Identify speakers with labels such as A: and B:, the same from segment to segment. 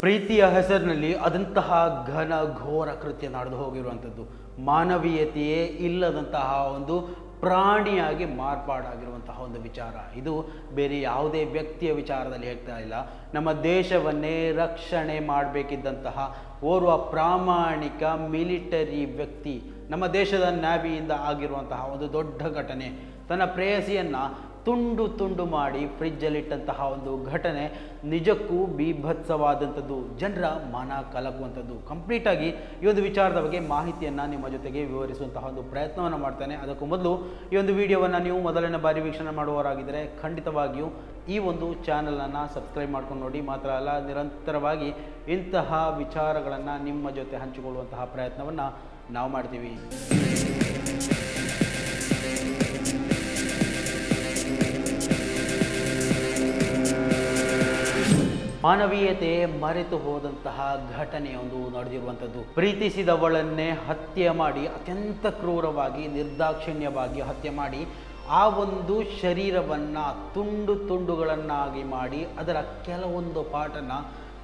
A: ಪ್ರೀತಿಯ ಹೆಸರಿನಲ್ಲಿ ಅದಂತಹ ಘನ ಘೋರ ಕೃತ್ಯ ನಡೆದು ಹೋಗಿರುವಂಥದ್ದು, ಮಾನವೀಯತೆಯೇ ಇಲ್ಲದಂತಹ ಒಂದು ಪ್ರಾಣಿಯಾಗಿ ಮಾರ್ಪಾಡಾಗಿರುವಂತಹ ಒಂದು ವಿಚಾರ. ಇದು ಬೇರೆ ಯಾವುದೇ ವ್ಯಕ್ತಿಯ ವಿಚಾರದಲ್ಲಿ ಹೇಳ್ತಾ ಇಲ್ಲ. ನಮ್ಮ ದೇಶವನ್ನೇ ರಕ್ಷಣೆ ಮಾಡಬೇಕಿದ್ದಂತಹ ಓರ್ವ ಪ್ರಾಮಾಣಿಕ ಮಿಲಿಟರಿ ವ್ಯಕ್ತಿ, ನಮ್ಮ ದೇಶದ ನ್ಯಾವಿಯಿಂದ ಆಗಿರುವಂತಹ ಒಂದು ದೊಡ್ಡ ಘಟನೆ, ತನ್ನ ಪ್ರೇಯಸಿಯನ್ನು ತುಂಡು ತುಂಡು ಮಾಡಿ ಫ್ರಿಜ್ಜಲ್ಲಿಟ್ಟಂತಹ ಒಂದು ಘಟನೆ ನಿಜಕ್ಕೂ ಬೀಭತ್ಸವಾದಂಥದ್ದು, ಜನರ ಮನ ಕಲಕುವಂಥದ್ದು. ಕಂಪ್ಲೀಟಾಗಿ ಈ ಒಂದು ವಿಚಾರದ ಬಗ್ಗೆ ಮಾಹಿತಿಯನ್ನು ನಿಮ್ಮ ಜೊತೆಗೆ ವಿವರಿಸುವಂತಹ ಒಂದು ಪ್ರಯತ್ನವನ್ನು ಮಾಡ್ತೇನೆ. ಅದಕ್ಕೂ ಮೊದಲು ಈ ಒಂದು ವಿಡಿಯೋವನ್ನು ನೀವು ಮೊದಲನೇ ಬಾರಿ ವೀಕ್ಷಣೆ ಮಾಡುವವರಾಗಿದ್ದರೆ ಖಂಡಿತವಾಗಿಯೂ ಈ ಒಂದು ಚಾನಲನ್ನು ಸಬ್ಸ್ಕ್ರೈಬ್ ಮಾಡ್ಕೊಂಡು ನೋಡಿ. ಮಾತ್ರ ಅಲ್ಲ, ನಿರಂತರವಾಗಿ ಇಂತಹ ವಿಚಾರಗಳನ್ನು ನಿಮ್ಮ ಜೊತೆ ಹಂಚಿಕೊಳ್ಳುವಂತಹ ಪ್ರಯತ್ನವನ್ನು ನಾವು ಮಾಡ್ತೀವಿ. ಮಾನವೀಯತೆ ಮರೆತು ಹೋದಂತಹ ಘಟನೆಯೊಂದು ನಡೆದಿರುವಂಥದ್ದು. ಪ್ರೀತಿಸಿದವಳನ್ನೇ ಹತ್ಯೆ ಮಾಡಿ, ಅತ್ಯಂತ ಕ್ರೂರವಾಗಿ ನಿರ್ದಾಕ್ಷಿಣ್ಯವಾಗಿ ಹತ್ಯೆ ಮಾಡಿ, ಆ ಒಂದು ಶರೀರವನ್ನು ತುಂಡು ತುಂಡುಗಳನ್ನಾಗಿ ಮಾಡಿ ಅದರ ಕೆಲವೊಂದು ಪಾರ್ಟನ್ನು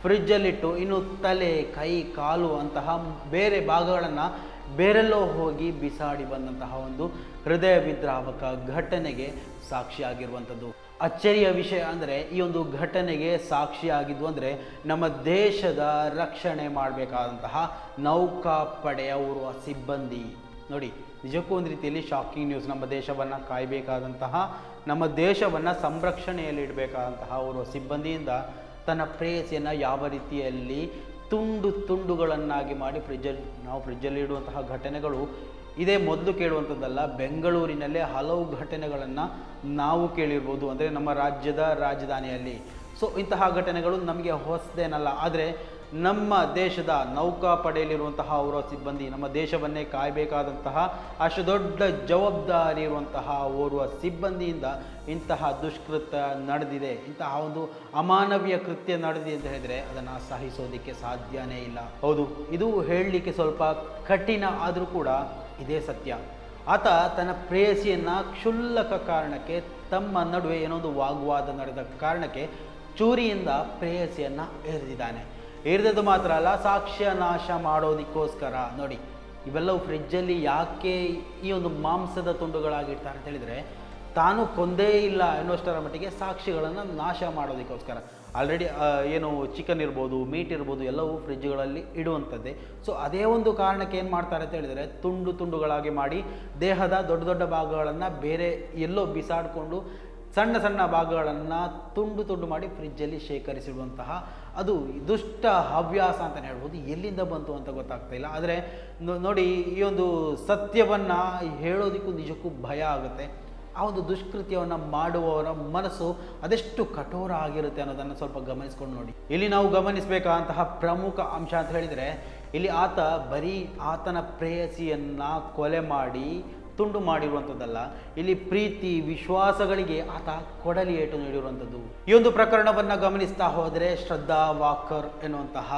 A: ಫ್ರಿಜ್ಜಲ್ಲಿಟ್ಟು, ಇನ್ನು ತಲೆ, ಕೈ, ಕಾಲು ಅಂತಹ ಬೇರೆ ಭಾಗಗಳನ್ನು ಬೇರೆಲ್ಲೋ ಹೋಗಿ ಬಿಸಾಡಿ ಬಂದಂತಹ ಒಂದು ಹೃದಯ ವಿದ್ರಾವಕ ಘಟನೆಗೆ ಸಾಕ್ಷಿಯಾಗಿರುವಂಥದ್ದು. ಅಚ್ಚರಿಯ ವಿಷಯ ಅಂದರೆ, ಈ ಒಂದು ಘಟನೆಗೆ ಸಾಕ್ಷಿಯಾಗಿದ್ದು ಅಂದರೆ ನಮ್ಮ ದೇಶದ ರಕ್ಷಣೆ ಮಾಡಬೇಕಾದಂತಹ ನೌಕಾಪಡೆಯ ಓರ್ವ ಸಿಬ್ಬಂದಿ. ನೋಡಿ, ನಿಜಕ್ಕೂ ಒಂದು ರೀತಿಯಲ್ಲಿ ಶಾಕಿಂಗ್ ನ್ಯೂಸ್. ನಮ್ಮ ದೇಶವನ್ನು ಕಾಯಬೇಕಾದಂತಹ, ನಮ್ಮ ದೇಶವನ್ನು ಸಂರಕ್ಷಣೆಯಲ್ಲಿ ಇಡಬೇಕಾದಂತಹ ಓರ್ವ ಸಿಬ್ಬಂದಿಯಿಂದ ತನ್ನ ಪ್ರೇಯಸಿಯನ್ನು ಯಾವ ರೀತಿಯಲ್ಲಿ ತುಂಡು ತುಂಡುಗಳನ್ನಾಗಿ ಮಾಡಿ ಫ್ರಿಜ್ಜಲ್ಲಿ ಇಡುವಂತಹ ಘಟನೆಗಳು ಇದೇ ಮೊದಲು ಕೇಳುವಂಥದ್ದಲ್ಲ. ಬೆಂಗಳೂರಿನಲ್ಲೇ ಹಲವು ಘಟನೆಗಳನ್ನು ನಾವು ಕೇಳಿರ್ಬೋದು, ಅಂದರೆ ನಮ್ಮ ರಾಜ್ಯದ ರಾಜಧಾನಿಯಲ್ಲಿ. ಸೊ ಇಂತಹ ಘಟನೆಗಳು ನಮಗೆ ಹೊಸದೇನಲ್ಲ. ಆದರೆ ನಮ್ಮ ದೇಶದ ನೌಕಾಪಡೆಯಲ್ಲಿರುವಂತಹ ಅವರ ಸಿಬ್ಬಂದಿ, ನಮ್ಮ ದೇಶವನ್ನೇ ಕಾಯಬೇಕಾದಂತಹ ಅಷ್ಟು ದೊಡ್ಡ ಜವಾಬ್ದಾರಿ ಇರುವಂತಹ ಓರ್ವ ಸಿಬ್ಬಂದಿಯಿಂದ ಇಂತಹ ದುಷ್ಕೃತ್ಯ ನಡೆದಿದೆ, ಇಂತಹ ಒಂದು ಅಮಾನವೀಯ ಕೃತ್ಯ ನಡೆದಿದೆ ಅಂತ ಹೇಳಿದರೆ ಅದನ್ನು ಸಹಿಸೋದಕ್ಕೆ ಸಾಧ್ಯನೇ ಇಲ್ಲ. ಹೌದು, ಇದು ಹೇಳಲಿಕ್ಕೆ ಸ್ವಲ್ಪ ಕಠಿಣ ಆದರೂ ಕೂಡ ಇದೇ ಸತ್ಯ. ಆತ ತನ್ನ ಪ್ರೇಯಸಿಯನ್ನು ಕ್ಷುಲ್ಲಕ ಕಾರಣಕ್ಕೆ, ತಮ್ಮ ನಡುವೆ ಏನೊಂದು ವಾಗ್ವಾದ ನಡೆದ ಕಾರಣಕ್ಕೆ ಚೂರಿಯಿಂದ ಪ್ರೇಯಸಿಯನ್ನು ಎರೆದಿದ್ದಾನೆ. ಎರೆದದ್ದು ಮಾತ್ರ ಅಲ್ಲ, ಸಾಕ್ಷ್ಯ ನಾಶ ಮಾಡೋದಕ್ಕೋಸ್ಕರ. ನೋಡಿ, ಇವೆಲ್ಲವೂ ಫ್ರಿಜ್ಜಲ್ಲಿ ಯಾಕೆ ಈ ಒಂದು ಮಾಂಸದ ತುಂಡುಗಳಾಗಿರ್ತಾರೆ ಅಂತ ಹೇಳಿದರೆ, ತಾನು ಕೊಂದೇ ಇಲ್ಲ ಎನ್ನುವಷ್ಟರ ಮಟ್ಟಿಗೆ ಸಾಕ್ಷಿಗಳನ್ನು ನಾಶ ಮಾಡೋದಕ್ಕೋಸ್ಕರ. ಆಲ್ರೆಡಿ ಏನು ಚಿಕನ್ ಇರ್ಬೋದು, ಮೀಟ್ ಇರ್ಬೋದು, ಎಲ್ಲವೂ ಫ್ರಿಜ್ಗಳಲ್ಲಿ ಇಡುವಂಥದ್ದೇ. ಸೊ ಅದೇ ಒಂದು ಕಾರಣಕ್ಕೆ ಏನು ಮಾಡ್ತಾರೆ ಅಂತ ಹೇಳಿದರೆ, ತುಂಡು ತುಂಡುಗಳಾಗಿ ಮಾಡಿ ದೇಹದ ದೊಡ್ಡ ದೊಡ್ಡ ಭಾಗಗಳನ್ನು ಬೇರೆ ಎಲ್ಲೋ ಬಿಸಾಡಿಕೊಂಡು ಸಣ್ಣ ಸಣ್ಣ ಭಾಗಗಳನ್ನು ತುಂಡು ತುಂಡು ಮಾಡಿ ಫ್ರಿಜ್ಜಲ್ಲಿ ಶೇಖರಿಸಿಡುವಂತಹ ಅದು ದುಷ್ಟ ಹವ್ಯಾಸ ಅಂತಲೇ ಹೇಳ್ಬೋದು. ಎಲ್ಲಿಂದ ಬಂತು ಅಂತ ಗೊತ್ತಾಗ್ತಾ ಇಲ್ಲ. ಆದರೆ ನೋಡಿ, ಈ ಒಂದು ಸತ್ಯವನ್ನು ಹೇಳೋದಕ್ಕೂ ನಿಜಕ್ಕೂ ಭಯ ಆಗುತ್ತೆ. ಆ ಒಂದು ದುಷ್ಕೃತ್ಯವನ್ನು ಮಾಡುವವರ ಮನಸ್ಸು ಅದೆಷ್ಟು ಕಠೋರ ಆಗಿರುತ್ತೆ ಅನ್ನೋದನ್ನು ಸ್ವಲ್ಪ ಗಮನಿಸ್ಕೊಂಡು ನೋಡಿ. ಇಲ್ಲಿ ನಾವು ಗಮನಿಸಬೇಕಾದಂತಹ ಪ್ರಮುಖ ಅಂಶ ಅಂತ ಹೇಳಿದರೆ, ಇಲ್ಲಿ ಆತ ಬರೀ ಆತನ ಪ್ರೇಯಸಿಯನ್ನು ಕೊಲೆ ಮಾಡಿ ತುಂಡು ಮಾಡಿರುವಂಥದ್ದಲ್ಲ, ಇಲ್ಲಿ ಪ್ರೀತಿ ವಿಶ್ವಾಸಗಳಿಗೆ ಆತ ಕೊಡಲಿ ಏಟು ನೀಡಿರುವಂಥದ್ದು. ಈ ಒಂದು ಪ್ರಕರಣವನ್ನು ಗಮನಿಸ್ತಾ ಹೋದರೆ, ಶ್ರದ್ಧಾ ವಾಕರ್ ಎನ್ನುವಂತಹ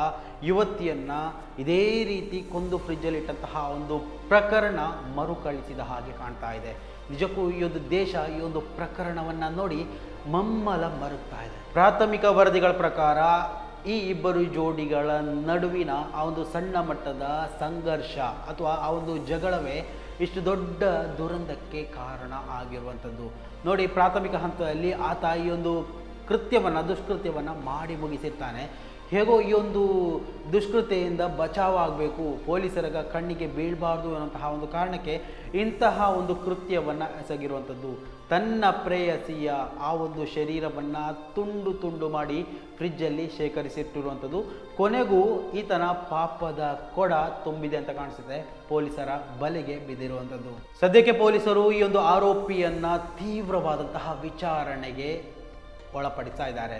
A: ಯುವತಿಯನ್ನು ಇದೇ ರೀತಿ ಕೊಂದು ಫ್ರಿಜ್ಜಲ್ಲಿ ಇಟ್ಟಂತಹ ಒಂದು ಪ್ರಕರಣ ಮರುಕಳಿಸಿದ ಹಾಗೆ ಕಾಣ್ತಾ ಇದೆ. ನಿಜಕ್ಕೂ ಈ ಒಂದು ದೇಶ ಈ ಒಂದು ಪ್ರಕರಣವನ್ನು ನೋಡಿ ಮಮ್ಮಲ ಮರುಗ್ತಾ ಇದೆ. ಪ್ರಾಥಮಿಕ ವರದಿಗಳ ಪ್ರಕಾರ ಈ ಇಬ್ಬರು ಜೋಡಿಗಳ ನಡುವಿನ ಆ ಒಂದು ಸಣ್ಣ ಮಟ್ಟದ ಸಂಘರ್ಷ ಅಥವಾ ಆ ಒಂದು ಜಗಳವೇ ಇಷ್ಟು ದೊಡ್ಡ ದುರಂತಕ್ಕೆ ಕಾರಣ ಆಗಿರುವಂಥದ್ದು. ನೋಡಿ, ಪ್ರಾಥಮಿಕ ಹಂತದಲ್ಲಿ ಆತ ಈ ಒಂದು ದುಷ್ಕೃತ್ಯವನ್ನು ಮಾಡಿ ಮುಗಿಸಿರ್ತಾನೆ. ಹೇಗೋ ಈ ಒಂದು ದುಷ್ಕೃತ್ಯದಿಂದ ಬಚಾವಾಗಬೇಕು, ಪೊಲೀಸರ ಕಣ್ಣಿಗೆ ಬೀಳಬಾರ್ದು ಅನ್ನುವಂತಹ ಒಂದು ಕಾರಣಕ್ಕೆ ಇಂತಹ ಒಂದು ಕೃತ್ಯವನ್ನು ಎಸಗಿರುವಂಥದ್ದು. ತನ್ನ ಪ್ರೇಯಸಿಯ ಆ ಒಂದು ಶರೀರವನ್ನು ತುಂಡು ತುಂಡು ಮಾಡಿ ಫ್ರಿಜ್ಜಲ್ಲಿ ಶೇಖರಿಸಿಟ್ಟಿರುವಂಥದ್ದು. ಕೊನೆಗೂ ಈತನ ಪಾಪದ ಕೊಡ ತುಂಬಿದೆ ಅಂತ ಕಾಣಿಸುತ್ತೆ, ಪೊಲೀಸರ ಬಲೆಗೆ ಬಿದ್ದಿರುವಂಥದ್ದು. ಸದ್ಯಕ್ಕೆ ಪೊಲೀಸರು ಈ ಒಂದು ಆರೋಪಿಯನ್ನು ತೀವ್ರವಾದಂತಹ ವಿಚಾರಣೆಗೆ ಒಳಪಡಿಸ್ತಾ ಇದ್ದಾರೆ.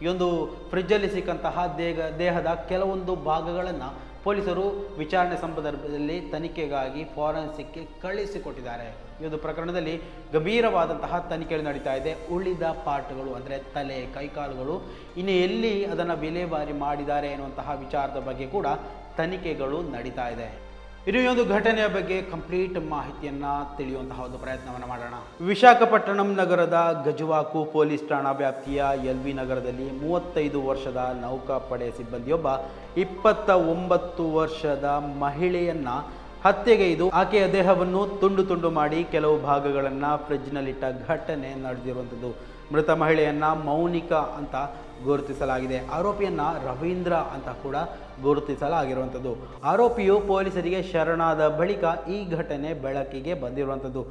A: ಈ ಒಂದು ಫ್ರಿಜ್ಜಲ್ಲಿ ಸಿಕ್ಕಂತಹ ದೇಹದ ಕೆಲವೊಂದು ಭಾಗಗಳನ್ನು ಪೊಲೀಸರು ವಿಚಾರಣೆ ಸಂದರ್ಭದಲ್ಲಿ ತನಿಖೆಗಾಗಿ ಫಾರೆನ್ಸಿಕ್ಗೆ ಕಳಿಸಿಕೊಟ್ಟಿದ್ದಾರೆ. ಈ ಒಂದು ಪ್ರಕರಣದಲ್ಲಿ ಗಂಭೀರವಾದಂತಹ ತನಿಖೆಗಳು ನಡೀತಾ ಇದೆ. ಉಳಿದ ಪಾರ್ಟ್ಗಳು ಅಂದರೆ ತಲೆ, ಕೈಕಾಲುಗಳು ಇನ್ನು ಎಲ್ಲಿ ಅದನ್ನು ವಿಲೇವಾರಿ ಮಾಡಿದ್ದಾರೆ ಎನ್ನುವಂತಹ ವಿಚಾರದ ಬಗ್ಗೆ ಕೂಡ ತನಿಖೆಗಳು ನಡೀತಾ ಇದೆ. ಇನ್ನು ಈ ಒಂದು ಘಟನೆಯ ಬಗ್ಗೆ ಕಂಪ್ಲೀಟ್ ಮಾಹಿತಿಯನ್ನ ತಿಳಿಯುವಂತಹ ಒಂದು ಪ್ರಯತ್ನವನ್ನು ಮಾಡೋಣ. ವಿಶಾಖಪಟ್ಟಣಂ ನಗರದ ಗಜವಾಕು ಪೊಲೀಸ್ ಠಾಣಾ ವ್ಯಾಪ್ತಿಯ ಎಲ್ವಿ ನಗರದಲ್ಲಿ 35 ವರ್ಷದ ನೌಕಾಪಡೆ ಸಿಬ್ಬಂದಿಯೊಬ್ಬ 29 ವರ್ಷದ ಮಹಿಳೆಯನ್ನ ಹತ್ಯೆಗೈದು ಆಕೆಯ ದೇಹವನ್ನು ತುಂಡು ತುಂಡು ಮಾಡಿ ಕೆಲವು ಭಾಗಗಳನ್ನು ಫ್ರಿಡ್ಜ್ನಲ್ಲಿಟ್ಟ ಘಟನೆ ನಡೆದಿರುವಂಥದ್ದು. ಮೃತ ಮಹಿಳೆಯನ್ನ ಮೌನಿಕಾ ಅಂತ ಗುರುತಿಸಲಾಗಿದೆ. ಆರೋಪಿಯನ್ನ ರವೀಂದ್ರ ಅಂತ ಕೂಡ ಗುರುತಿಸಲಾಗಿರುವಂಥದ್ದು. ಆರೋಪಿಯು ಪೊಲೀಸರಿಗೆ ಶರಣಾದ ಬಳಿಕ ಈ ಘಟನೆ ಬೆಳಕಿಗೆ ಬಂದಿರುವಂಥದ್ದು.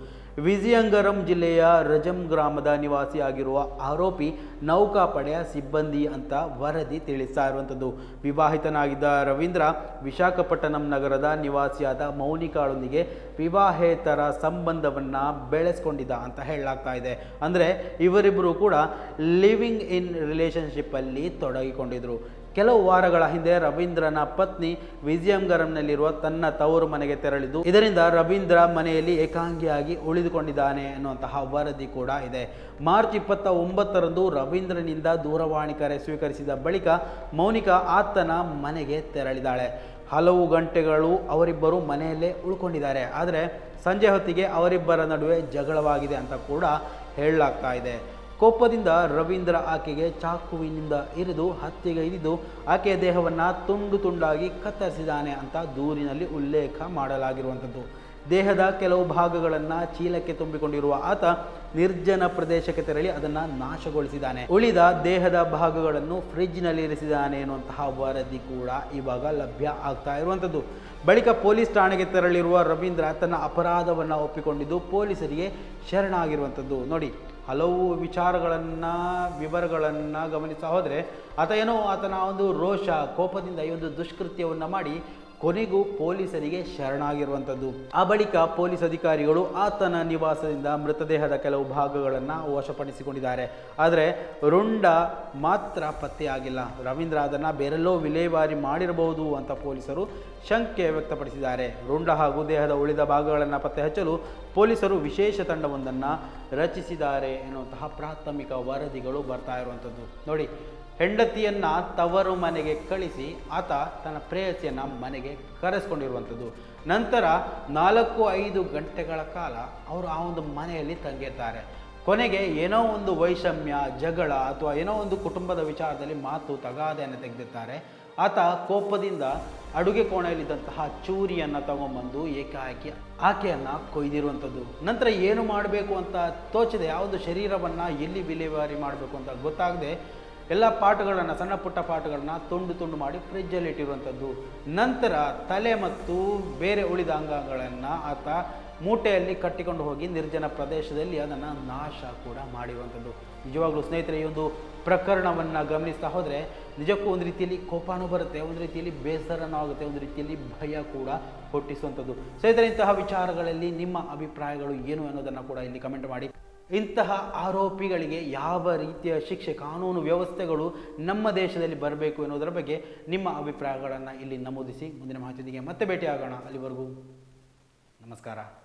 A: ವಿಜಯಂಗರಂ ಜಿಲ್ಲೆಯ ರಜಂ ಗ್ರಾಮದ ನಿವಾಸಿಯಾಗಿರುವ ಆರೋಪಿ ನೌಕಾಪಡೆಯ ಸಿಬ್ಬಂದಿ ಅಂತ ವರದಿ ತಿಳಿಸ್ತಾ ಇರುವಂಥದ್ದು. ವಿವಾಹಿತನಾಗಿದ್ದ ರವೀಂದ್ರ ವಿಶಾಖಪಟ್ಟಣಂ ನಗರದ ನಿವಾಸಿಯಾದ ಮೌನಿಕಾಳೊಂದಿಗೆ ವಿವಾಹೇತರ ಸಂಬಂಧವನ್ನ ಬೆಳೆಸ್ಕೊಂಡಿದ್ದ ಅಂತ ಹೇಳಲಾಗ್ತಾ ಇದೆ. ಅಂದರೆ ಇವರಿಬ್ಬರು ಕೂಡ ಲಿವಿಂಗ್ ಇನ್ ರಿಲೇಶನ್ಶಿಪ್ ಅಲ್ಲಿ ತೊಡಗಿಕೊಂಡಿದ್ರು. ಕೆಲವು ವಾರಗಳ ಹಿಂದೆ ರವೀಂದ್ರನ ಪತ್ನಿ ವಿಜಯಂಗರಂನಲ್ಲಿರುವ ತನ್ನ ತವರು ಮನೆಗೆ ತೆರಳಿದ್ದು, ಇದರಿಂದ ರವೀಂದ್ರ ಮನೆಯಲ್ಲಿ ಏಕಾಂಗಿಯಾಗಿ ಉಳಿದುಕೊಂಡಿದ್ದಾನೆ ಅನ್ನುವಂತಹ ವರದಿ ಕೂಡ ಇದೆ. ಮಾರ್ಚ್ 29ರಂದು ರವೀಂದ್ರನಿಂದ ದೂರವಾಣಿ ಕರೆ ಸ್ವೀಕರಿಸಿದ ಬಳಿಕ ಮೌನಿಕಾ ಆತನ ಮನೆಗೆ ತೆರಳಿದ್ದಾಳೆ. ಹಲವು ಗಂಟೆಗಳು ಅವರಿಬ್ಬರು ಮನೆಯಲ್ಲೇ ಉಳ್ಕೊಂಡಿದ್ದಾರೆ. ಆದರೆ ಸಂಜೆ ಹೊತ್ತಿಗೆ ಅವರಿಬ್ಬರ ನಡುವೆ ಜಗಳವಾಗಿದೆ ಅಂತ ಕೂಡ ಹೇಳಲಾಗ್ತಾ ಇದೆ. ಕೋಪದಿಂದ ರವೀಂದ್ರ ಆಕೆಗೆ ಚಾಕುವಿನಿಂದ ಇರಿದು ಹತ್ಯೆಗೈದಿದ್ದು ಆಕೆಯ ದೇಹವನ್ನು ತುಂಡು ತುಂಡಾಗಿ ಕತ್ತರಿಸಿದ್ದಾನೆ ಅಂತ ದೂರಿನಲ್ಲಿ ಉಲ್ಲೇಖ ಮಾಡಲಾಗಿರುವಂಥದ್ದು. ದೇಹದ ಕೆಲವು ಭಾಗಗಳನ್ನು ಚೀಲಕ್ಕೆ ತುಂಬಿಕೊಂಡಿರುವ ಆತ ನಿರ್ಜನ ಪ್ರದೇಶಕ್ಕೆ ತೆರಳಿ ಅದನ್ನು ನಾಶಗೊಳಿಸಿದ್ದಾನೆ. ಉಳಿದ ದೇಹದ ಭಾಗಗಳನ್ನು ಫ್ರಿಡ್ಜ್ನಲ್ಲಿ ಇರಿಸಿದ್ದಾನೆ ಎನ್ನುವಂತಹ ವರದಿ ಕೂಡ ಇವಾಗ ಲಭ್ಯ ಆಗ್ತಾ ಇರುವಂಥದ್ದು. ಬಳಿಕ ಪೊಲೀಸ್ ಠಾಣೆಗೆ ತೆರಳಿರುವ ರವೀಂದ್ರ ತನ್ನ ಅಪರಾಧವನ್ನು ಒಪ್ಪಿಕೊಂಡಿದ್ದು ಪೊಲೀಸರಿಗೆ ಶರಣಾಗಿರುವಂಥದ್ದು. ನೋಡಿ, ಹಲವು ವಿವರಗಳನ್ನು ಗಮನಿಸ್ತಾ ಹೋದರೆ ಆತನ ಒಂದು ರೋಷ, ಕೋಪದಿಂದ ಈ ಒಂದು ದುಷ್ಕೃತ್ಯವನ್ನು ಮಾಡಿ ಕೊನೆಗೂ ಪೊಲೀಸರಿಗೆ ಶರಣಾಗಿರುವಂಥದ್ದು. ಆ ಬಳಿಕ ಪೊಲೀಸ್ ಅಧಿಕಾರಿಗಳು ಆತನ ನಿವಾಸದಿಂದ ಮೃತದೇಹದ ಕೆಲವು ಭಾಗಗಳನ್ನು ವಶಪಡಿಸಿಕೊಂಡಿದ್ದಾರೆ. ಆದರೆ ರುಂಡ ಮಾತ್ರ ಪತ್ತೆಯಾಗಿಲ್ಲ. ರವೀಂದ್ರ ಅದನ್ನು ಬೇರೆಲ್ಲೋ ವಿಲೇವಾರಿ ಮಾಡಿರಬಹುದು ಅಂತ ಪೊಲೀಸರು ಶಂಕೆ ವ್ಯಕ್ತಪಡಿಸಿದ್ದಾರೆ. ರುಂಡ ಹಾಗೂ ದೇಹದ ಉಳಿದ ಭಾಗಗಳನ್ನು ಪತ್ತೆ ಹಚ್ಚಲು ಪೊಲೀಸರು ವಿಶೇಷ ತಂಡವೊಂದನ್ನು ರಚಿಸಿದ್ದಾರೆ ಎನ್ನುವಂತಹ ಪ್ರಾಥಮಿಕ ವರದಿಗಳು ಬರ್ತಾ ಇರುವಂಥದ್ದು. ನೋಡಿ, ಹೆಂಡತಿಯನ್ನ ತವರು ಮನೆಗೆ ಕಳಿಸಿ ಆತ ತನ್ನ ಪ್ರೇಯಸಿಯನ್ನ ಮನೆಗೆ ಕರೆಸ್ಕೊಂಡಿರುವಂಥದ್ದು. ನಂತರ 4-5 ಗಂಟೆಗಳ ಕಾಲ ಅವರು ಆ ಒಂದು ಮನೆಯಲ್ಲಿ ತಂಗಿರ್ತಾರೆ. ಕೊನೆಗೆ ಏನೋ ಒಂದು ವೈಷಮ್ಯ, ಜಗಳ ಅಥವಾ ಏನೋ ಒಂದು ಕುಟುಂಬದ ವಿಚಾರದಲ್ಲಿ ಮಾತು ತಗಾದೆಯನ್ನು ತೆಗೆದಿರ್ತಾರೆ. ಆತ ಕೋಪದಿಂದ ಅಡುಗೆ ಕೋಣೆಯಲ್ಲಿದ್ದಂತಹ ಚೂರಿಯನ್ನು ತಗೊಂಬಂದು ಏಕಾಏಕಿ ಆಕೆಯನ್ನು ಕೊಯ್ದಿರುವಂಥದ್ದು. ನಂತರ ಏನು ಮಾಡಬೇಕು ಅಂತ ತೋಚದೆ ಯಾವುದು ಶರೀರವನ್ನು ಎಲ್ಲಿ ವಿಲೇವಾರಿ ಮಾಡಬೇಕು ಅಂತ ಗೊತ್ತಾಗದೆ ಎಲ್ಲ ಪಾಠಗಳನ್ನು, ಸಣ್ಣ ಪುಟ್ಟ ಪಾಠಗಳನ್ನ ತುಂಡು ತುಂಡು ಮಾಡಿ ಫ್ರಿಡ್ಜಲ್ಲಿ ಇಟ್ಟಿರುವಂಥದ್ದು. ನಂತರ ತಲೆ ಮತ್ತು ಬೇರೆ ಉಳಿದ ಅಂಗಗಳನ್ನು ಆತ ಮೂಟೆಯಲ್ಲಿ ಕಟ್ಟಿಕೊಂಡು ಹೋಗಿ ನಿರ್ಜನ ಪ್ರದೇಶದಲ್ಲಿ ಅದನ್ನು ನಾಶ ಕೂಡ ಮಾಡಿರುವಂಥದ್ದು. ನಿಜವಾಗ್ಲೂ ಸ್ನೇಹಿತರೆ, ಈ ಒಂದು ಪ್ರಕರಣವನ್ನು ಗಮನಿಸ್ತಾ ಹೋದರೆ ನಿಜಕ್ಕೂ ಒಂದು ರೀತಿಯಲ್ಲಿ ಕೋಪನೂ ಬರುತ್ತೆ, ಒಂದು ರೀತಿಯಲ್ಲಿ ಬೇಸರನೂ ಆಗುತ್ತೆ, ಒಂದು ರೀತಿಯಲ್ಲಿ ಭಯ ಕೂಡ ಹುಟ್ಟಿಸುವಂಥದ್ದು. ಸ್ನೇಹಿತರೆ, ಇಂತಹ ವಿಚಾರಗಳಲ್ಲಿ ನಿಮ್ಮ ಅಭಿಪ್ರಾಯಗಳು ಏನು ಅನ್ನೋದನ್ನು ಕೂಡ ಇಲ್ಲಿ ಕಮೆಂಟ್ ಮಾಡಿ. ಇಂತಹ ಆರೋಪಿಗಳಿಗೆ ಯಾವ ರೀತಿಯ ಶಿಕ್ಷೆ, ಕಾನೂನು ವ್ಯವಸ್ಥೆಗಳು ನಮ್ಮ ದೇಶದಲ್ಲಿ ಬರಬೇಕು ಎನ್ನುವುದರ ಬಗ್ಗೆ ನಿಮ್ಮ ಅಭಿಪ್ರಾಯಗಳನ್ನು ಇಲ್ಲಿ ನಮೂದಿಸಿ ಮುಂದಿನ ಮಾಹಿತಿಯೊಂದಿಗೆ ಮತ್ತೆ ಭೇಟಿಯಾಗೋಣ. ಅಲ್ಲಿವರೆಗೂ ನಮಸ್ಕಾರ.